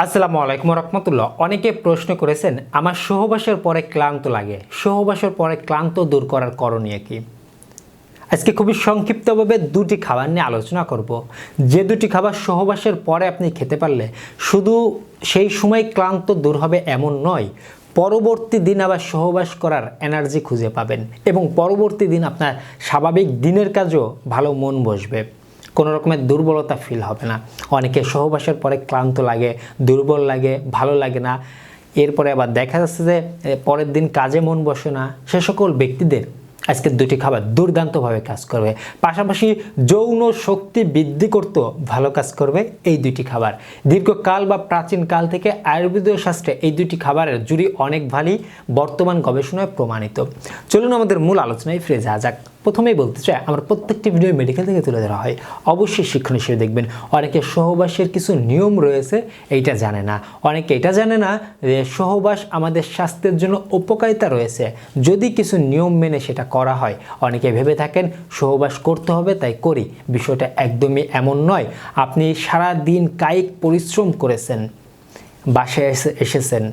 আসসালামু আলাইকুম রহমতুল্লাহ। অনেকে প্রশ্ন করেছেন আমার সহবাসের পরে ক্লান্ত লাগে, সহবাসের পরে ক্লান্ত দূর করার করণীয় কি। আজকে খুবই সংক্ষিপ্তভাবে দুটি খাবার নিয়ে আলোচনা করব, যে দুটি খাবার সহবাসের পরে আপনি খেতে পারলে শুধু সেই সময় ক্লান্ত দূর হবে এমন নয়, পরবর্তী দিন আবার সহবাস করার এনার্জি খুঁজে পাবেন এবং পরবর্তী দিন আপনার স্বাভাবিক দিনের কাজেও ভালো মন বসবে, কোনো রকমের দুর্বলতা ফিল হবে না। অনেকে সহবাসের পরে ক্লান্ত লাগে, দুর্বল লাগে, ভালো লাগে না, এরপরে আবার দেখা যাচ্ছে যে পরের দিন কাজে মন বসে না। সে সকল ব্যক্তিদের আজকে দুটি খাবার দুর্দান্তভাবে কাজ করবে, পাশাপাশি যৌন শক্তি বৃদ্ধি করতেও ভালো কাজ করবে এই দুটি খাবার। দীর্ঘকাল বা প্রাচীন কাল থেকে আয়ুর্বেদীয় শাস্ত্রে এই দুটি খাবারের জুড়ি অনেক ভালোই বর্তমান গবেষণায় প্রমাণিত। চলুন আমাদের মূল আলোচনায় ফিরে যাওয়া যাক। প্রথমেই বলতে চাই, আমার প্রত্যেকটি ভিডিও মেডিকেল থেকে তুলে ধরা হয়, অবশ্যই শিক্ষণ হিসেবে দেখবেন। অনেকে সহবাসের কিছু নিয়ম রয়েছে এইটা জানে না, অনেকে এটা জানে না যে সহবাস আমাদের স্বাস্থ্যের জন্য উপকারিতা রয়েছে যদি কিছু নিয়ম মেনে সেটা করা হয়। অনেকে ভেবে থাকেন সহবাস করতে হবে তাই করি, বিষয়টা একদমই এমন নয়। আপনি সারা দিন কায়িক পরিশ্রম করেছেন, বাসায় এসেছেন,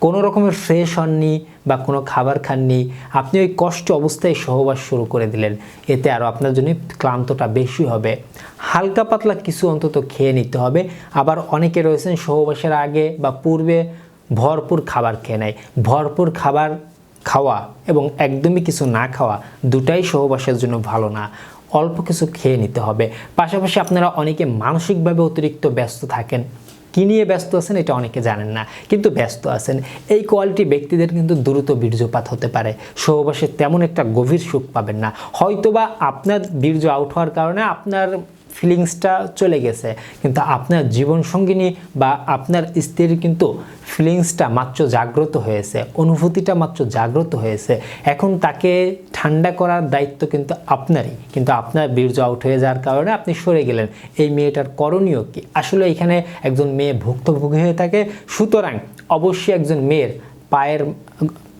কোনো রকমের ফ্রেশ হননি বা কোনো খাবার খাননি, আপনি ওই কষ্ট অবস্থায় সহবাস শুরু করে দিলেন, এতে আরও আপনার জন্য ক্লান্তটা বেশি হবে। হালকা পাতলা কিছু অন্তত খেয়ে নিতে হবে। আবার অনেকে রয়েছেন সহবাসের আগে বা পূর্বে ভরপুর খাবার খেয়ে নেয়। ভরপুর খাবার খাওয়া এবং একদমই কিছু না খাওয়া দুটাই সহবাসের জন্য ভালো না। অল্প কিছু খেয়ে নিতে হবে। পাশাপাশি আপনারা অনেকে মানসিকভাবে অতিরিক্ত ব্যস্ত থাকেন, কী নিয়ে ব্যস্ত আছেন এটা অনেকে জানেন না, কিন্তু ব্যস্ত আছেন। এই কোয়ালিটি ব্যক্তিদের কিন্তু দ্রুত বীর্যপাত হতে পারে, সহবাসে তেমন একটা গভীর সুখ পাবেন না। হয়তোবা আপনার বীর্য আউট হওয়ার কারণে আপনার ফিলিংসটা চলে গেছে, কিন্তু আপনার জীবনসঙ্গিনী বা আপনার স্ত্রীর কিন্তু ফিলিংসটা মাত্র জাগ্রত হয়েছে, অনুভূতিটা মাত্র জাগ্রত হয়েছে। এখন তাকে ঠান্ডা করার দায়িত্ব কিন্তু আপনারই, কিন্তু আপনার বীর্য আউট হয়ে যাওয়ার কারণে আপনি সরে গেলেন। এই মেয়েটার করণীয় কি? আসলে এখানে একজন মেয়ে ভুক্তভোগী হয়ে থাকে, সুতরাং অবশ্যই একজন মেয়ের পায়ের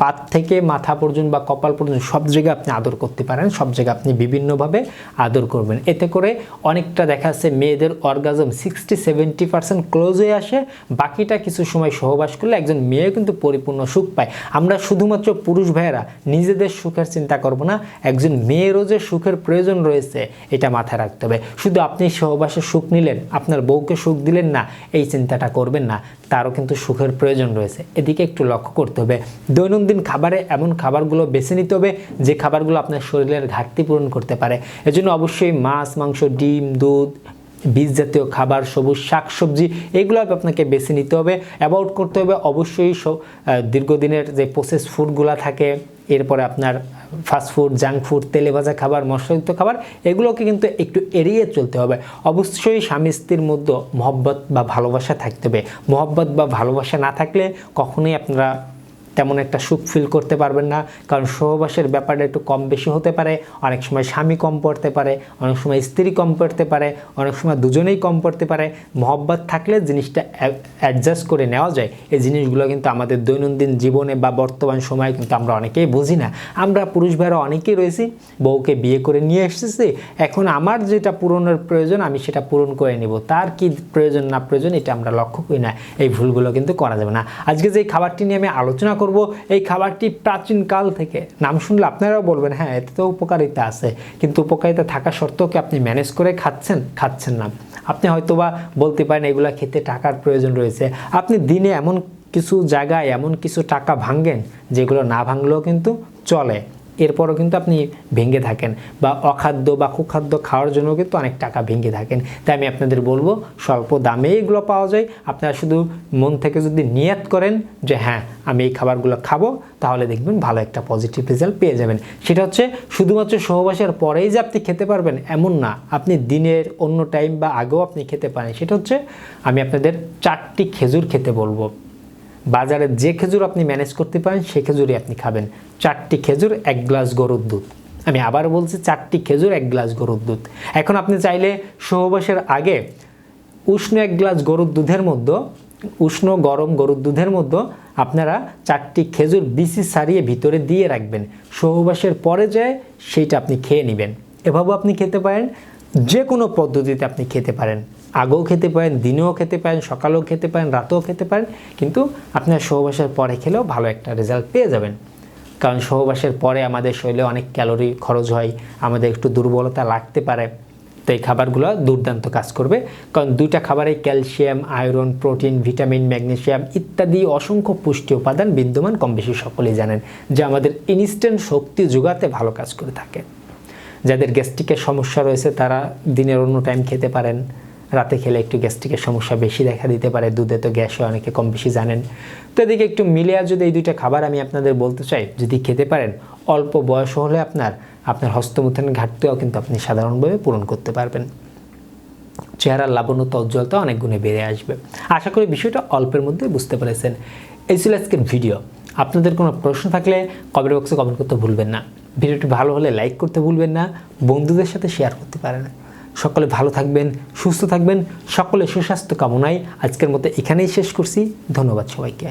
পাত থেকে মাথা পর্যন্ত বা কপাল পর্যন্ত সব জায়গায় আপনি আদর করতে পারেন, সব জায়গায় আপনি বিভিন্নভাবে আদর করবেন। এতে করে অনেকটা দেখা যাচ্ছে মেয়েদের অর্গাজম 60-70% ক্লোজ হয়ে আসে। বাকিটা কিছু সময় সহবাস করলে একজন মেয়ে কিন্তু পরিপূর্ণ সুখ পায়। আমরা শুধুমাত্র পুরুষ ভাইয়েরা নিজেদের সুখের চিন্তা করব না, একজন মেয়েরও যে সুখের প্রয়োজন রয়েছে এটা মাথায় রাখতে হবে। শুধু আপনি সহবাসে সুখ নিলেন, আপনার বউকে সুখ দিলেন না, এই চিন্তাটা করবেন না, তারও কিন্তু সুখের প্রয়োজন রয়েছে, এদিকে একটু লক্ষ্য করতে হবে। দৈনন্দিন খাবারে এমন খাবারগুলো বেছে নিতে হবে যে খাবারগুলো আপনার শরীরের ঘাটতি পূরণ করতে পারে। এজন্য অবশ্যই মাছ, মাংস, ডিম, দুধ, বীজ জাতীয় খাবার, সবুজ শাকসবজি, এগুলো আপনাকে বেছে নিতে হবে। অ্যাভয়েড করতে হবে অবশ্যই দীর্ঘদিনের যে প্রসেস ফুডগুলো থাকে, এরপরে আপনার ফাস্টফুড, জাঙ্ক ফুড, তেলে ভাজা খাবার, মশলাযুক্ত খাবার, এগুলোকে কিন্তু একটু এড়িয়ে চলতে হবে। অবশ্যই স্বামী স্ত্রীর মধ্যে মহব্বত বা ভালোবাসা থাকতে হবে। মহব্বত বা ভালোবাসা না থাকলে কখনোই আপনারা তেমন একটা সুখ ফিল করতে পারবেন না, কারণ সহবাসের ব্যাপারটা একটু কম বেশি হতে পারে। অনেক সময় স্বামী কম পড়তে পারে, অনেক সময় স্ত্রী কম পড়তে পারে, অনেক সময় দুজনেই কম পড়তে পারে। মহব্বত থাকলে জিনিসটা অ্যাডজাস্ট করে নেওয়া যায়। এই জিনিসগুলো কিন্তু আমাদের দৈনন্দিন জীবনে বা বর্তমান সময়ে কিন্তু আমরা অনেকেই বুঝি না। আমরা পুরুষ ভাইরা অনেকেই রয়েছি, বউকে বিয়ে করে নিয়ে এসেছি, এখন আমার যেটা পূরণের প্রয়োজন আমি সেটা পূরণ করে নিব, তার কি প্রয়োজন না প্রয়োজন এটা আমরা লক্ষ্য করি না। এই ভুলগুলো কিন্তু করা যাবে না। আজকে যে খাবারটি নিয়ে আমি আলোচনা করব, এই খাবারটি প্রাচীন কাল থেকে, নাম শুনলে আপনারাও বলবেন হ্যাঁ এতে তো উপকারিতা আছে, কিন্তু উপকারিতা থাকা সত্ত্বেও কি আপনি ম্যানেজ করে খাচ্ছেন না। আপনি হয়তোবা বলতে পারেন এগুলা খেতে টাকার প্রয়োজন রয়েছে। আপনি দিনে এমন কিছু জায়গায় এমন কিছু টাকা ভাঙেন যেগুলো না ভাঙলেও কিন্তু চলে, এরপরও কিন্তু আপনি ভেঙে থাকেন, বা অখাদ্য বা কুখাদ্য খাওয়ার জন্য কিন্তু অনেক টাকা ভেঙে থাকেন। তাই আমি আপনাদের বলবো স্বল্প দামে এগুলো পাওয়া যায়। আপনারা শুধু মন থেকে যদি নিয়ত করেন যে হ্যাঁ আমি এই খাবারগুলো খাবো, তাহলে দেখবেন ভালো একটা পজিটিভ রেজাল্ট পেয়ে যাবেন। সেটা হচ্ছে শুধুমাত্র সহবাসের পরেই যে আপনি খেতে পারবেন এমন না, আপনি দিনের অন্য টাইম বা আগেও আপনি খেতে পারেন। সেটা হচ্ছে আমি আপনাদের 4টি খেজুর খেতে বলবো। বাজারে যে খেজুর আপনি ম্যানেজ করতে পারেন সেই খেজুরই আপনি খাবেন। 4টি খেজুর, 1 গ্লাস গরুর দুধ। আমি আবার বলছি 4টি খেজুর, 1 গ্লাস গরুর দুধ। এখন আপনি চাইলে সহবাসের আগে উষ্ণ 1 গ্লাস গরুর দুধের মধ্যে, উষ্ণ গরম গরুর দুধের মধ্যে আপনারা 4টি খেজুর বিচি ছাড়িয়ে ভিতরে দিয়ে রাখবেন। সহবাসের পরে যায় সেইটা আপনি খেয়ে নেবেন। এভাবেও আপনি খেতে পারেন, যে কোনো পদ্ধতিতে আপনি খেতে পারেন। আগেও খেতে পারেন, দিনেও খেতে পারেন, সকালেও খেতে পারেন, রাতেও খেতে পারেন, কিন্তু আপনার সহবাসের পরে খেলেও ভালো একটা রেজাল্ট পেয়ে যাবেন। কারণ সহবাসের পরে আমাদের শরীরে অনেক ক্যালোরি খরচ হয়, আমাদের একটু দুর্বলতা লাগতে পারে, তো এই খাবারগুলো দুর্দান্ত কাজ করবে। কারণ দুইটা খাবারে calcium, iron, protein, vitamin, magnesium ইত্যাদি অসংখ্য পুষ্টি উপাদান বিদ্যমান, কম বেশি সকলেই জানেন, যা আমাদের ইনস্ট্যান্ট শক্তি যোগাতে ভালো কাজ করে থাকে। যাদের গ্যাস্ট্রিকের সমস্যা রয়েছে তারা দিনের অন্য টাইম খেতে পারেন, রাতে খেলে একটু গ্যাস্ট্রিকের সমস্যা বেশি দেখা দিতে পারে, দুধে তো গ্যাস হয় অনেকে কম বেশি জানেন। তো এদিকে একটু মিলিয়ে যদি এই দুইটা খাবার আমি আপনাদের বলতে চাই, যদি খেতে পারেন অল্প বয়স হলে আপনার হস্তমৈথুনের ঘাটতিও কিন্তু আপনি সাধারণভাবে পূরণ করতে পারবেন। চেহারার লাবণ্যতা, উজ্জ্বলতা অনেক গুণে বেড়ে আসবে। আশা করি বিষয়টা অল্পের মধ্যে বুঝতে পেরেছেন। এই ছিল আজকের ভিডিও। আপনাদের কোনো প্রশ্ন থাকলে কমেন্ট বক্সে কমেন্ট করতে ভুলবেন না। ভিডিওটি ভালো হলে লাইক করতে ভুলবেন না, বন্ধুদের সাথে শেয়ার করতে পারেন। সকলে ভালো থাকবেন, সুস্থ থাকবেন, সকলে সুস্বাস্থ্য কামনায় আজকের মতো এখানেই শেষ করছি। ধন্যবাদ সবাইকে।